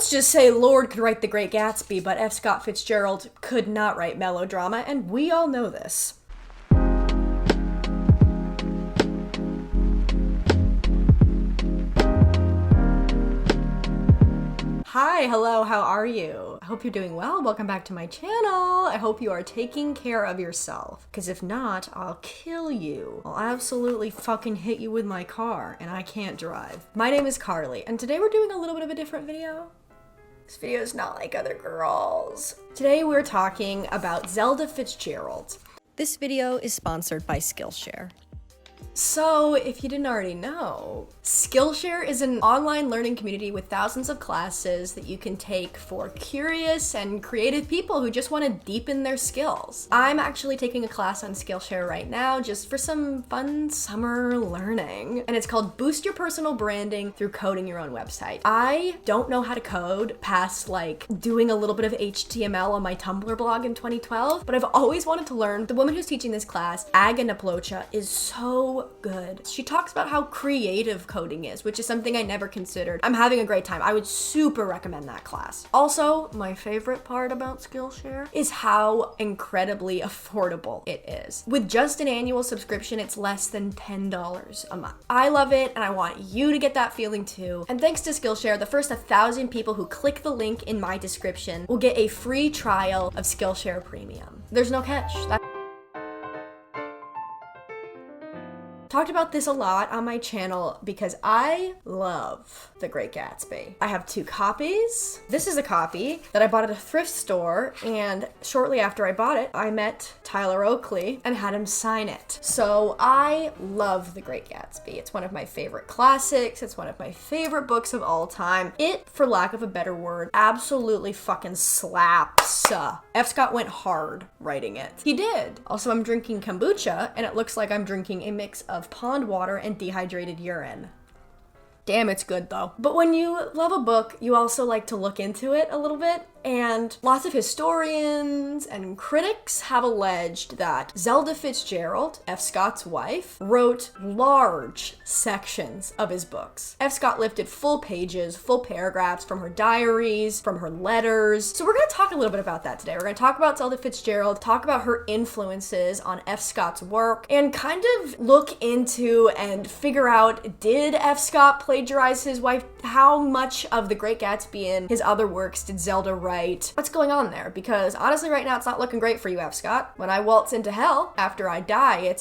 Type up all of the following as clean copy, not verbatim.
Let's just say Lord could write The Great Gatsby, but F. Scott Fitzgerald could not write melodrama, and we all know this. Hi, hello, how are you? I hope you're doing well. Welcome back to my channel. I hope you are taking care of yourself, because if not, I'll kill you. I'll absolutely fucking hit you with my car, and I can't drive. My name is Carly, and today we're doing a little bit of a different video. This video is not like other girls. Today we're talking about Zelda Fitzgerald. This video is sponsored by Skillshare. So, if you didn't already know, Skillshare is an online learning community with thousands of classes that you can take for curious and creative people who just want to deepen their skills. I'm actually taking a class on Skillshare right now just for some fun summer learning, and it's called Boost Your Personal Branding Through Coding Your Own Website. I don't know how to code past like doing a little bit of HTML on my Tumblr blog in 2012, but I've always wanted to learn. The woman who's teaching this class, Aga Naplocha, is so good. She talks about how creative coding is, which is something I never considered. I'm having a great time. I would super recommend that class. Also, my favorite part about Skillshare is how incredibly affordable it is. With just an annual subscription, it's less than $10 a month. I love it, and I want you to get that feeling too. And thanks to Skillshare, the first 1,000 people who click the link in my description will get a free trial of Skillshare Premium. There's no catch. Talked about this a lot on my channel because I love The Great Gatsby. I have 2 copies. This is a copy that I bought at a thrift store, and shortly after I bought it, I met Tyler Oakley and had him sign it. So I love The Great Gatsby. It's one of my favorite classics. It's one of my favorite books of all time. It, for lack of a better word, absolutely fucking slaps. F. Scott went hard writing it. He did. Also, I'm drinking kombucha, and it looks like I'm drinking a mix of pond water and dehydrated urine. Damn, it's good though. But when you love a book, you also like to look into it a little bit, and lots of historians and critics have alleged that Zelda Fitzgerald, F. Scott's wife, wrote large sections of his books. F. Scott lifted full pages, full paragraphs from her diaries, from her letters. So we're gonna talk a little bit about that today. We're gonna talk about Zelda Fitzgerald, talk about her influences on F. Scott's work, and kind of look into and figure out, did F. Scott plagiarize his wife? How much of The Great Gatsby and his other works did Zelda write? What's going on there? Because honestly, right now, it's not looking great for you, F. Scott. When I waltz into hell after I die,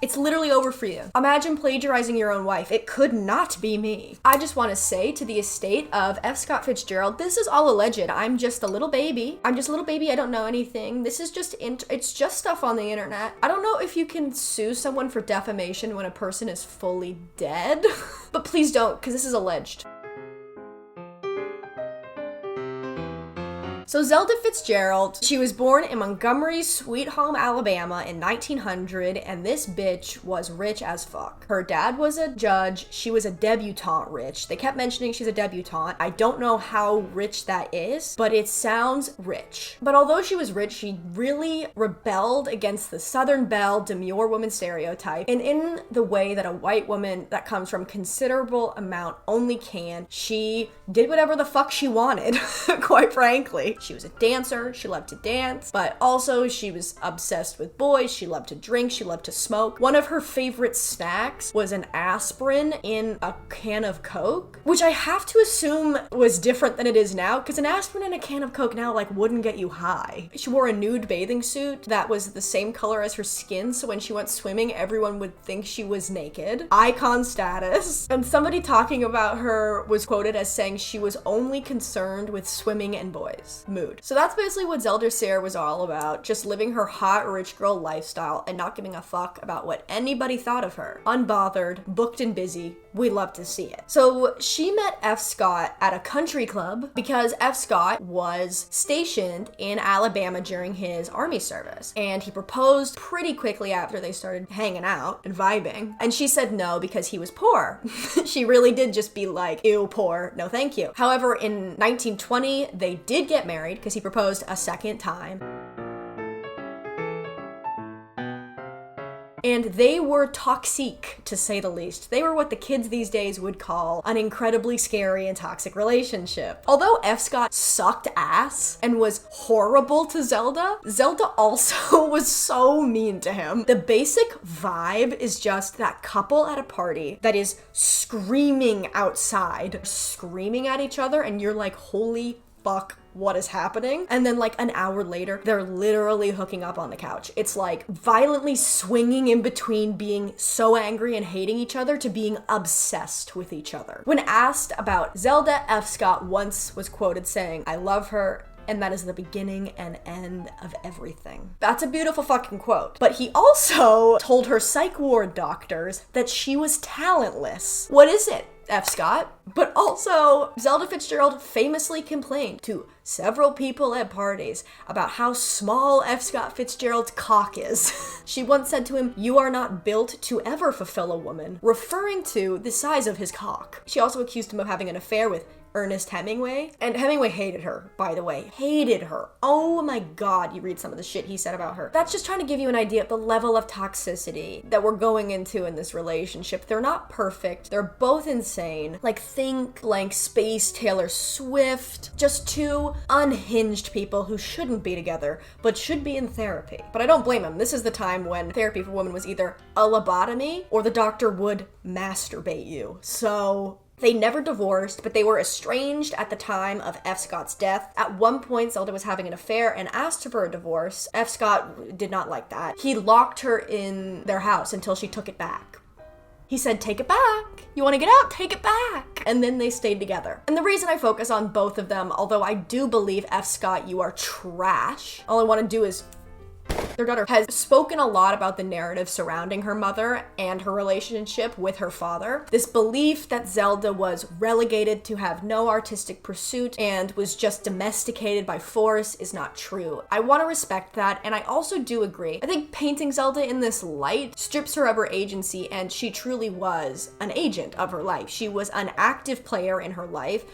it's literally over for you. Imagine plagiarizing your own wife. It could not be me. I just want to say to the estate of F. Scott Fitzgerald, this is all alleged. I'm just a little baby. I don't know anything. This is just, it's just stuff on the internet. I don't know if you can sue someone for defamation when a person is fully dead, but please don't, because this is alleged. So Zelda Fitzgerald, she was born in Montgomery's Sweet Home, Alabama in 1900, and this bitch was rich as fuck. Her dad was a judge, she was a debutante rich. They kept mentioning she's a debutante. I don't know how rich that is, but it sounds rich. But although she was rich, she really rebelled against the Southern belle, demure woman stereotype, and in the way that a white woman that comes from considerable amount only can, she did whatever the fuck she wanted, quite frankly. She was a dancer, she loved to dance, but also she was obsessed with boys, she loved to drink, she loved to smoke. One of her favorite snacks was an aspirin in a can of Coke, which I have to assume was different than it is now, because an aspirin in a can of Coke now like wouldn't get you high. She wore a nude bathing suit that was the same color as her skin, so when she went swimming, everyone would think she was naked. Icon status. And somebody talking about her was quoted as saying she was only concerned with swimming and boys. Mood. So that's basically what Zelda Sayre was all about, just living her hot rich girl lifestyle and not giving a fuck about what anybody thought of her. Unbothered, booked and busy, we love to see it. So she met F. Scott at a country club because F. Scott was stationed in Alabama during his army service, and he proposed pretty quickly after they started hanging out and vibing, and she said no because he was poor. She really did just be like, ew, poor, no thank you. However, in 1920, they did get married because he proposed a second time. and they were toxique, to say the least. They were what the kids these days would call an incredibly scary and toxic relationship. Although F. Scott sucked ass and was horrible to Zelda, Zelda also was so mean to him. The basic vibe is just that couple at a party that is screaming outside, screaming at each other, and you're like, holy fuck, what is happening? And then like an hour later, they're literally hooking up on the couch. It's like violently swinging in between being so angry and hating each other to being obsessed with each other. When asked about Zelda, F. Scott once was quoted saying, "I love her, and that is the beginning and end of everything." That's a beautiful fucking quote. But he also told her psych ward doctors that she was talentless. What is it, F. Scott? But also, Zelda Fitzgerald famously complained to several people at parties about how small F. Scott Fitzgerald's cock is. She once said to him, "You are not built to ever fulfill a woman," referring to the size of his cock. She also accused him of having an affair with Ernest Hemingway, and Hemingway hated her, by the way. Hated her. Oh my god, you read some of the shit he said about her. That's just trying to give you an idea of the level of toxicity that we're going into in this relationship. They're not perfect. They're both insane. Like, think blank space Taylor Swift. Just two unhinged people who shouldn't be together, but should be in therapy. But I don't blame them. This is the time when therapy for women was either a lobotomy or the doctor would masturbate you. So they never divorced, but they were estranged at the time of F. Scott's death. At one point, Zelda was having an affair and asked her for a divorce. F. Scott did not like that. He locked her in their house until she took it back. He said, "Take it back. You want to get out? Take it back." And then they stayed together. And the reason I focus on both of them, although I do believe F. Scott, you are trash, all I want to do is their daughter has spoken a lot about the narrative surrounding her mother and her relationship with her father. This belief that Zelda was relegated to have no artistic pursuit and was just domesticated by force is not true. I want to respect that, and I also do agree. I think painting Zelda in this light strips her of her agency, and she truly was an agent of her life. She was an active player in her life.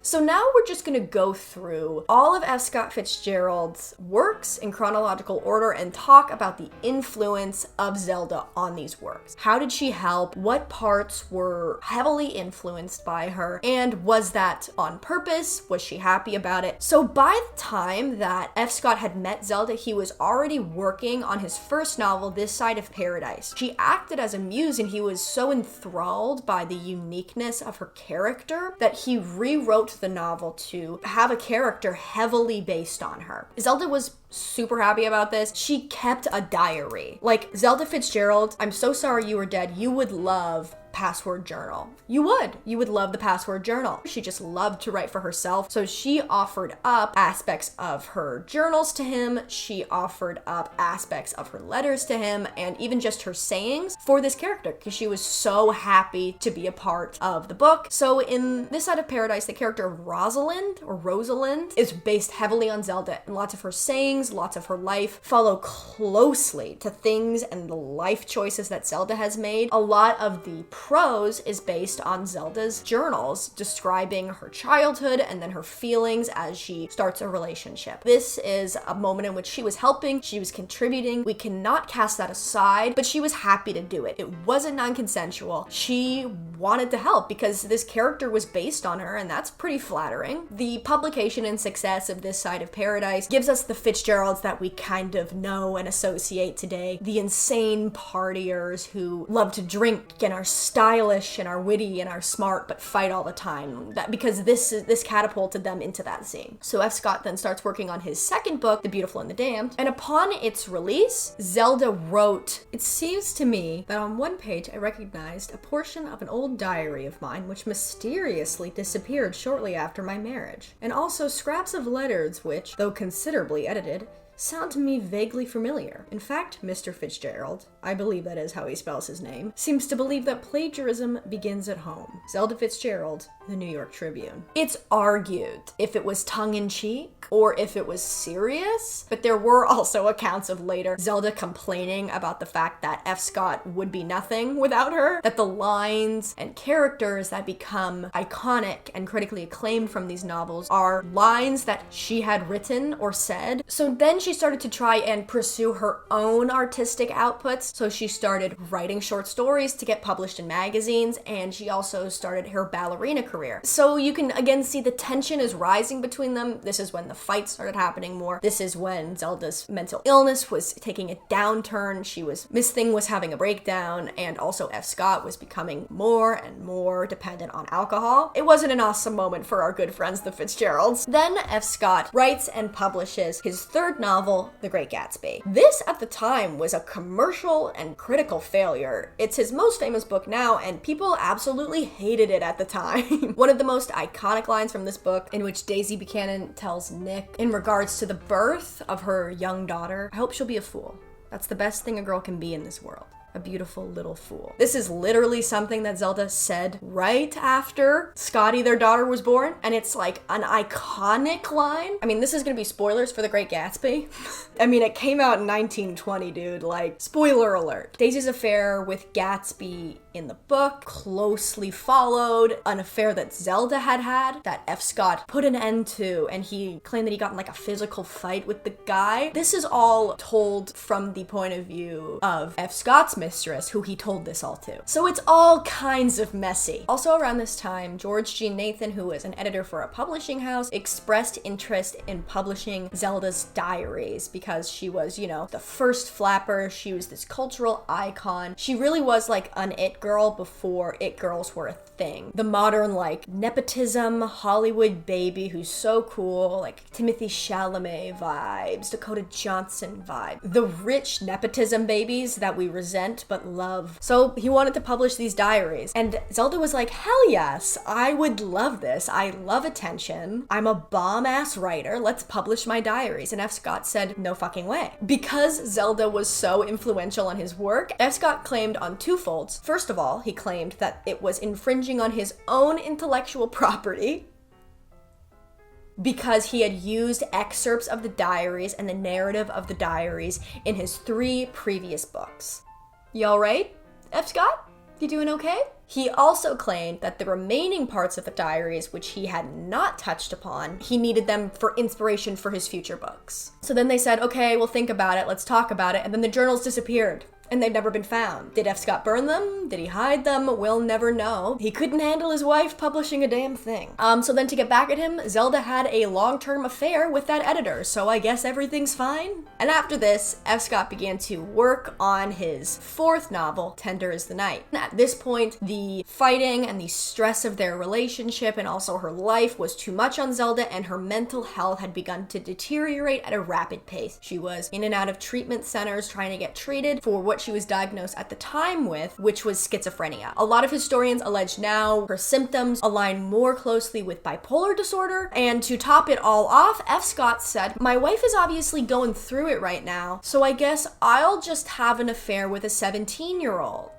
So now we're just gonna go through all of F. Scott Fitzgerald's works in chronological order and talk about the influence of Zelda on these works. How did she help? What parts were heavily influenced by her? And was that on purpose? Was she happy about it? So by the time that F. Scott had met Zelda, he was already working on his first novel, This Side of Paradise. She acted as a muse, and he was so enthralled by the uniqueness of her character that he rewrote the novel to have a character heavily based on her. Zelda was super happy about this. She kept a diary. Like, Zelda Fitzgerald, I'm so sorry you were dead. You would love password journal. You would love the password journal. She just loved to write for herself. So she offered up aspects of her journals to him. She offered up aspects of her letters to him, and even just her sayings for this character, because she was so happy to be a part of the book. So in This Side of Paradise, the character of Rosalind is based heavily on Zelda, and lots of her sayings, lots of her life follow closely to things and the life choices that Zelda has made. A lot of the prose is based on Zelda's journals describing her childhood and then her feelings as she starts a relationship. This is a moment in which she was helping, she was contributing. We cannot cast that aside, but she was happy to do it. It wasn't non-consensual. She wanted to help because this character was based on her, and that's pretty flattering. The publication and success of This Side of Paradise gives us the Fitzgeralds that we kind of know and associate today. The insane partiers who love to drink and are stylish and are witty and are smart but fight all the time. That because this catapulted them into that scene. So F. Scott then starts working on his second book, The Beautiful and the Damned, and upon its release, Zelda wrote, "It seems to me that on one page I recognized a portion of an old diary of mine which mysteriously disappeared shortly after my marriage, and also scraps of letters which, though considerably edited, sound to me vaguely familiar. In fact, Mr. Fitzgerald, I believe that is how he spells his name, seems to believe that plagiarism begins at home." Zelda Fitzgerald, The New York Tribune. It's argued if it was tongue-in-cheek or if it was serious, but there were also accounts of later Zelda complaining about the fact that F. Scott would be nothing without her, that the lines and characters that become iconic and critically acclaimed from these novels are lines that she had written or said. So then she started to try and pursue her own artistic outputs. So she started writing short stories to get published in magazines, and she also started her ballerina career. So you can again see the tension is rising between them. This is when the fights started happening more. This is when Zelda's mental illness was taking a downturn. Miss Thing was having a breakdown, and also F. Scott was becoming more and more dependent on alcohol. It wasn't an awesome moment for our good friends, the Fitzgeralds. Then F. Scott writes and publishes his third novel, The Great Gatsby. This, at the time, was a commercial and critical failure. It's his most famous book now, and people absolutely hated it at the time. One of the most iconic lines from this book, in which Daisy Buchanan tells Nick in regards to the birth of her young daughter, "I hope she'll be a fool. That's the best thing a girl can be in this world. A beautiful little fool." This is literally something that Zelda said right after Scotty, their daughter, was born, and it's like an iconic line. I mean, this is gonna be spoilers for The Great Gatsby. I mean, it came out in 1920, dude, like, spoiler alert. Daisy's affair with Gatsby in the book closely followed an affair that Zelda had that F. Scott put an end to, and he claimed that he got in like a physical fight with the guy. This is all told from the point of view of F. Scott's mistress, who he told this all to. So it's all kinds of messy. Also around this time, George G. Nathan, who was an editor for a publishing house, expressed interest in publishing Zelda's diaries because she was, you know, the first flapper. She was this cultural icon. She really was like an it girl before it girls were a thing. The modern, like, nepotism Hollywood baby who's so cool, like Timothy Chalamet vibes, Dakota Johnson vibe. The rich nepotism babies that we resent but love. So he wanted to publish these diaries, and Zelda was like, hell yes, I would love this. I love attention. I'm a bomb-ass writer. Let's publish my diaries. And F. Scott said, no fucking way. Because Zelda was so influential on his work, F. Scott claimed on two folds. First of all, he claimed that it was infringing on his own intellectual property because he had used excerpts of the diaries and the narrative of the diaries in his 3 previous books. You all right, F. Scott? You doing okay? He also claimed that the remaining parts of the diaries, which he had not touched upon, he needed them for inspiration for his future books. So then they said, okay, we'll think about it, let's talk about it, and then the journals disappeared. And they've never been found. Did F. Scott burn them? Did he hide them? We'll never know. He couldn't handle his wife publishing a damn thing. So then to get back at him, Zelda had a long-term affair with that editor, so I guess everything's fine. And after this, F. Scott began to work on his 4th novel, Tender is the Night. And at this point, the fighting and the stress of their relationship and also her life was too much on Zelda, and her mental health had begun to deteriorate at a rapid pace. She was in and out of treatment centers trying to get treated for what she was diagnosed at the time with, which was schizophrenia. A lot of historians allege now her symptoms align more closely with bipolar disorder, and to top it all off, F. Scott said, my wife is obviously going through it right now, so I guess I'll just have an affair with a 17-year-old.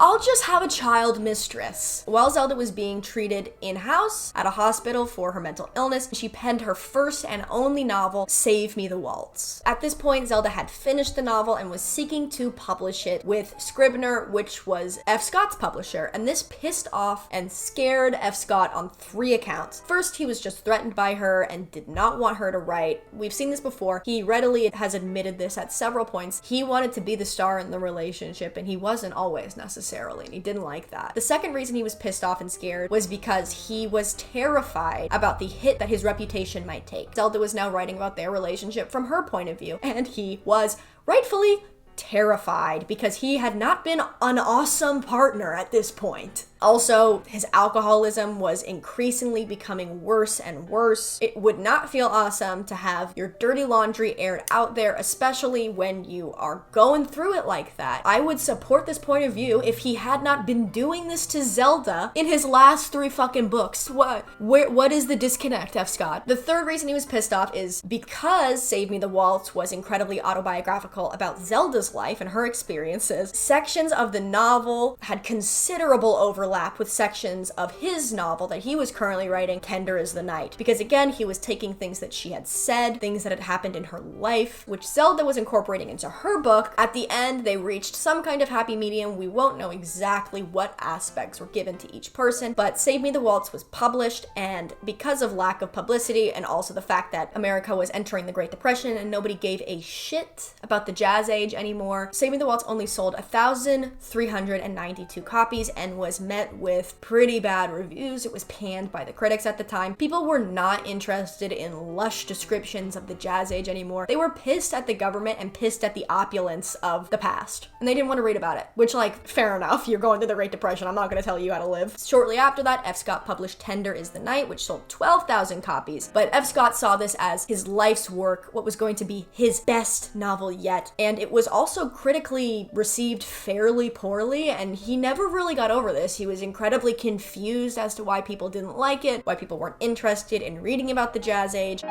I'll just have a child mistress. While Zelda was being treated in-house at a hospital for her mental illness, she penned her first and only novel, Save Me the Waltz. At this point, Zelda had finished the novel and was seeking to publish it with Scribner, which was F. Scott's publisher, and this pissed off and scared F. Scott on 3 accounts. First, he was just threatened by her and did not want her to write. We've seen this before. He readily has admitted this at several points. He wanted to be the star in the relationship, and he wasn't always necessarily, and he didn't like that. The second reason he was pissed off and scared was because he was terrified about the hit that his reputation might take. Zelda was now writing about their relationship from her point of view, and he was rightfully terrified because he had not been an awesome partner at this point. Also, his alcoholism was increasingly becoming worse and worse. It would not feel awesome to have your dirty laundry aired out there, especially when you are going through it like that. I would support this point of view if he had not been doing this to Zelda in his last 3 fucking books. What is the disconnect, F. Scott? The third reason he was pissed off is because Save Me the Waltz was incredibly autobiographical about Zelda's life and her experiences. Sections of the novel had considerable overlap overlap with sections of his novel that he was currently writing, Tender is the Night. Because again, he was taking things that she had said, things that had happened in her life, which Zelda was incorporating into her book. At the end, they reached some kind of happy medium. We won't know exactly what aspects were given to each person, but Save Me the Waltz was published, and because of lack of publicity and also the fact that America was entering the Great Depression and nobody gave a shit about the Jazz Age anymore, Save Me the Waltz only sold 1,392 copies and was met with pretty bad reviews. It was panned by the critics at the time. People were not interested in lush descriptions of the Jazz Age anymore. They were pissed at the government and pissed at the opulence of the past, and they didn't want to read about it, which, like, fair enough. You're going through the Great Depression. I'm not going to tell you how to live. Shortly after that, F. Scott published Tender is the Night, which sold 12,000 copies, but F. Scott saw this as his life's work, what was going to be his best novel yet, and it was also critically received fairly poorly, and he never really got over this. He was incredibly confused as to why people didn't like it, why people weren't interested in reading about the Jazz Age.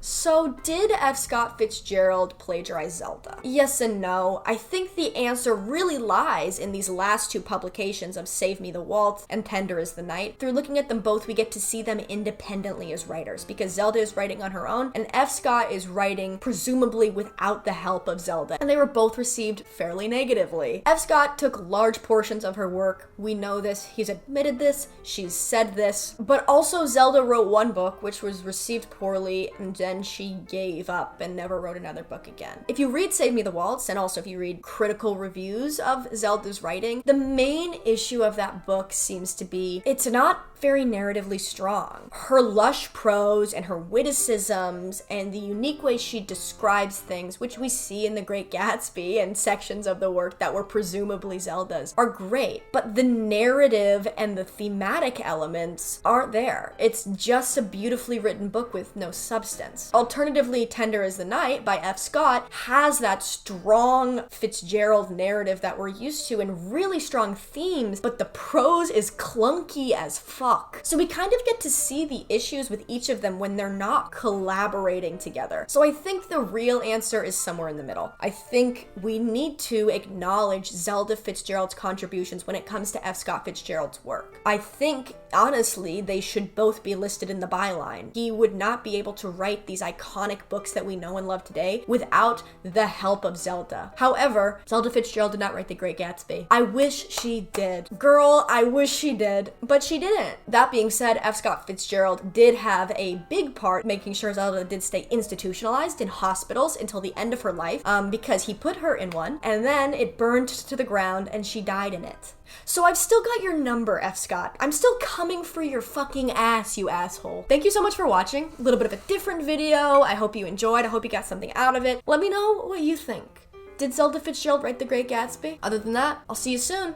So did F. Scott Fitzgerald plagiarize Zelda? Yes and no. I think the answer really lies in these last two publications of Save Me the Waltz and Tender is the Night. Through looking at them both, we get to see them independently as writers, because Zelda is writing on her own and F. Scott is writing presumably without the help of Zelda, and they were both received fairly negatively. F. Scott took large portions of her work. We know this. He's admitted this. She's said this. But also Zelda wrote one book which was received poorly, and then she gave up and never wrote another book again. If you read Save Me the Waltz, and also if you read critical reviews of Zelda's writing, the main issue of that book seems to be it's not very narratively strong. Her lush prose and her witticisms and the unique way she describes things, which we see in The Great Gatsby and sections of the work that were presumably Zelda's, are great, but the narrative and the thematic elements aren't there. It's just a beautifully written book with no substance. Alternatively, Tender is the Night by F. Scott has that strong Fitzgerald narrative that we're used to and really strong themes, but the prose is clunky as fuck. So we kind of get to see the issues with each of them when they're not collaborating together. So I think the real answer is somewhere in the middle. I think we need to acknowledge Zelda Fitzgerald's contributions when it comes to F. Scott Fitzgerald's work. I think, honestly, they should both be listed in the byline. He would not be able to write these iconic books that we know and love today without the help of Zelda. However, Zelda Fitzgerald did not write The Great Gatsby. I wish she did. Girl, I wish she did, but she didn't. That being said, F. Scott Fitzgerald did have a big part making sure Zelda did stay institutionalized in hospitals until the end of her life, because he put her in one, and then it burned to the ground and she died in it. So I've still got your number, F. Scott. I'm still coming for your fucking ass, you asshole. Thank you so much for watching. A little bit of a different video. I hope you enjoyed. I hope you got something out of it. Let me know what you think. Did Zelda Fitzgerald write The Great Gatsby? Other than that, I'll see you soon.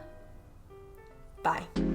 Bye.